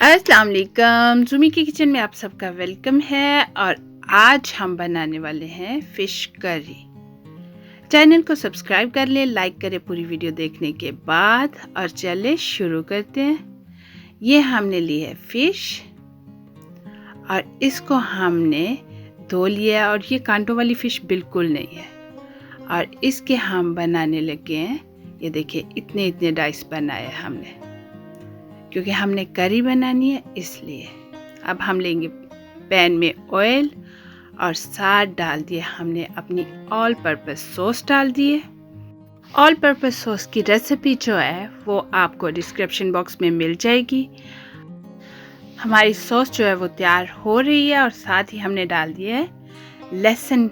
अस्सलाम वालेकुम। ज़ुमी की किचन में आप सबका वेलकम है और आज हम बनाने वाले हैं फ़िश करी। चैनल को सब्सक्राइब कर लें, लाइक करें पूरी वीडियो देखने के बाद और चले शुरू करते हैं। ये हमने ली है फ़िश और इसको हमने धो लिया और ये कांटों वाली फ़िश बिल्कुल नहीं है और इसके हम बनाने लगे हैं। ये देखिए इतने इतने डाइस बनाए हमने क्योंकि हमने करी बनानी है इसलिए। अब हम लेंगे पैन में ऑयल और साथ डाल दिए हमने अपनी ऑल पर्पस सॉस डाल दिए। ऑल पर्पस सॉस की रेसिपी जो है वो आपको डिस्क्रिप्शन बॉक्स में मिल जाएगी। हमारी सॉस जो है वो तैयार हो रही है और साथ ही हमने डाल दिया है लहसुन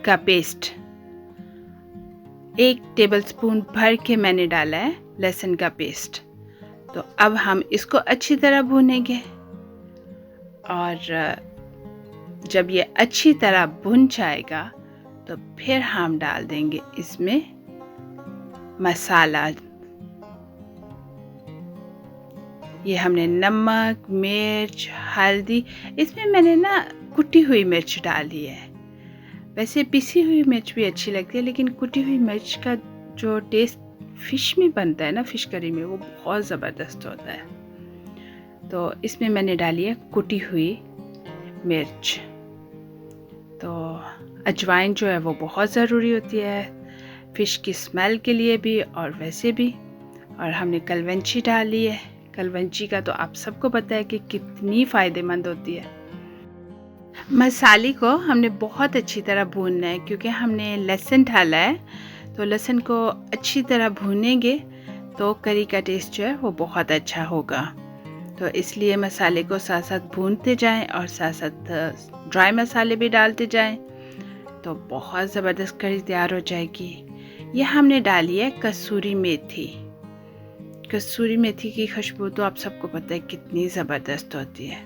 का पेस्ट। 1 टेबलस्पून भर के मैंने डाला है लहसुन का पेस्ट। तो अब हम इसको अच्छी तरह भूनेंगे और जब ये अच्छी तरह भुन जाएगा तो फिर हम डाल देंगे इसमें मसाला। ये हमने नमक, मिर्च, हल्दी, इसमें मैंने ना कुटी हुई मिर्च डाली है। वैसे पिसी हुई मिर्च भी अच्छी लगती है लेकिन कुटी हुई मिर्च का जो टेस्ट फ़िश में बनता है ना, फ़िश करी में, वो बहुत ज़बरदस्त होता है। तो इसमें मैंने डाली है कुटी हुई मिर्च। तो अजवाइन जो है वो बहुत ज़रूरी होती है फ़िश की स्मेल के लिए भी और वैसे भी। और हमने कलवंजी डाली है। कलवंजी का तो आप सबको पता है कि कितनी फ़ायदेमंद होती है। मसाले को हमने बहुत अच्छी तरह भूनना है क्योंकि हमने लहसुन डाला है। तो लहसुन को अच्छी तरह भूनेंगे तो करी का टेस्ट जो है वो बहुत अच्छा होगा। तो इसलिए मसाले को साथ साथ भूनते जाएं और साथ साथ ड्राई मसाले भी डालते जाएं तो बहुत ज़बरदस्त करी तैयार हो जाएगी। ये हमने डाली है कसूरी मेथी। कसूरी मेथी की खुशबू तो आप सबको पता है कितनी ज़बरदस्त होती है।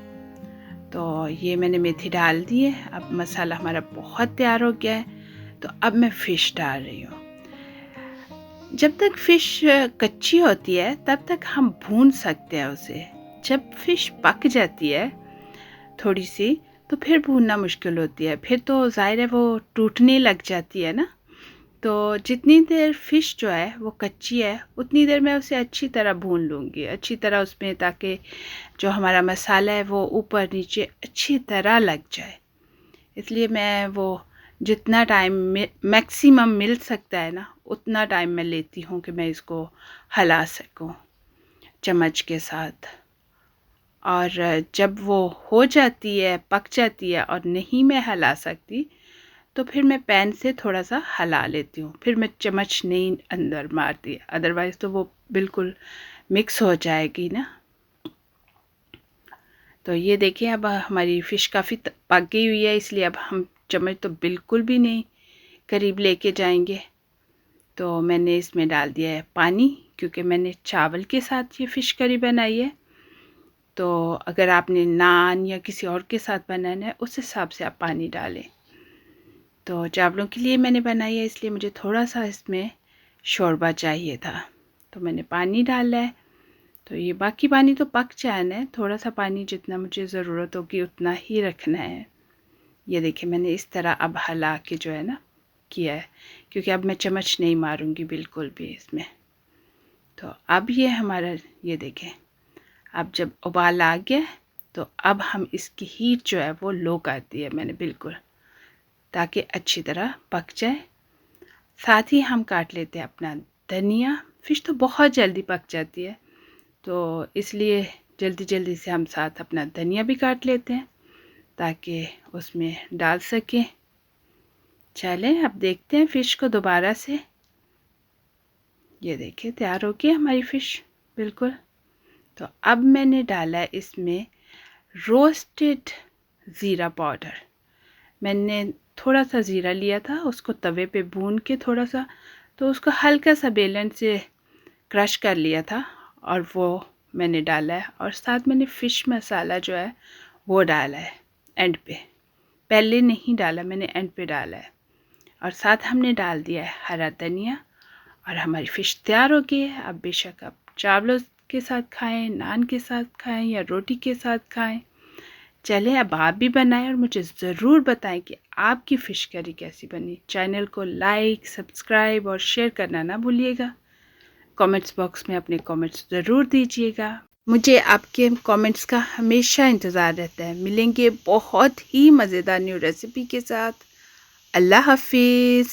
तो ये मैंने मेथी डाल दी है। अब मसाला हमारा बहुत तैयार हो गया है तो अब मैं फ़िश डाल रही हूँ। जब तक फ़िश कच्ची होती है तब तक हम भून सकते हैं उसे। जब फ़िश पक जाती है थोड़ी सी तो फिर भूनना मुश्किल होती है। फिर तो ज़ाहिर है वो टूटने लग जाती है ना। तो जितनी देर फ़िश जो है वो कच्ची है उतनी देर मैं उसे अच्छी तरह भून लूँगी, अच्छी तरह उसमें, ताकि जो हमारा मसाला है वो ऊपर नीचे अच्छी तरह लग जाए। इसलिए मैं वो जितना टाइम मैक्सिमम मिल सकता है ना उतना टाइम मैं लेती हूँ कि मैं इसको हिला सकूँ चम्मच के साथ। और जब वो हो जाती है, पक जाती है और नहीं मैं हिला सकती तो फिर मैं पैन से थोड़ा सा हिला लेती हूँ। फिर मैं चम्मच नहीं अंदर मारती, अदरवाइज़ तो वो बिल्कुल मिक्स हो जाएगी ना। तो ये देखिए अब हमारी फ़िश काफ़ी पक गई हुई है इसलिए अब हम चम्मच तो बिल्कुल भी नहीं करीब लेके जाएंगे। तो मैंने इसमें डाल दिया है पानी क्योंकि मैंने चावल के साथ ये फ़िश करी बनाई है। तो अगर आपने नान या किसी और के साथ बनाना है उस हिसाब से आप पानी डालें। तो चावलों के लिए मैंने बनाई है इसलिए मुझे थोड़ा सा इसमें शोरबा चाहिए था तो मैंने पानी डाला है। तो ये बाकी पानी तो पक जाना है, थोड़ा सा पानी जितना मुझे ज़रूरत होगी उतना ही रखना है। ये देखिए मैंने इस तरह अब हिला के जो है ना किया है क्योंकि अब मैं चम्मच नहीं मारूंगी बिल्कुल भी इसमें। तो अब ये हमारा, ये देखें अब जब उबाल आ गया तो अब हम इसकी हीट जो है वो लो कर दी है मैंने बिल्कुल, ताकि अच्छी तरह पक जाए। साथ ही हम काट लेते हैं अपना धनिया। फ़िश तो बहुत जल्दी पक जाती है तो इसलिए जल्दी जल्दी से हम साथ अपना धनिया भी काट लेते हैं ताकि उसमें डाल सकें। चलें अब देखते हैं फ़िश को दोबारा से। ये देखिए तैयार हो गई हमारी फ़िश बिल्कुल। तो अब मैंने डाला है इसमें रोस्टेड ज़ीरा पाउडर। मैंने थोड़ा सा ज़ीरा लिया था, उसको तवे पे भून के थोड़ा सा, तो उसको हल्का सा बेलन से क्रश कर लिया था और वो मैंने डाला है। और साथ मैंने फ़िश मसाला जो है वो डाला है एंड पे, पहले नहीं डाला मैंने, एंड पे डाला है। और साथ हमने डाल दिया है हरा धनिया और हमारी फ़िश तैयार हो गई है। अब बेशक आप चावलों के साथ खाएं, नान के साथ खाएं या रोटी के साथ खाएं। चलें अब आप भी बनाएं और मुझे ज़रूर बताएं कि आपकी फ़िश करी कैसी बनी। चैनल को लाइक, सब्सक्राइब और शेयर करना ना भूलिएगा। कमेंट्स बॉक्स में अपने कमेंट्स ज़रूर दीजिएगा। मुझे आपके कमेंट्स का हमेशा इंतज़ार रहता है। मिलेंगे बहुत ही मज़ेदार न्यू रेसिपी के साथ। अल्लाह हाफिज़।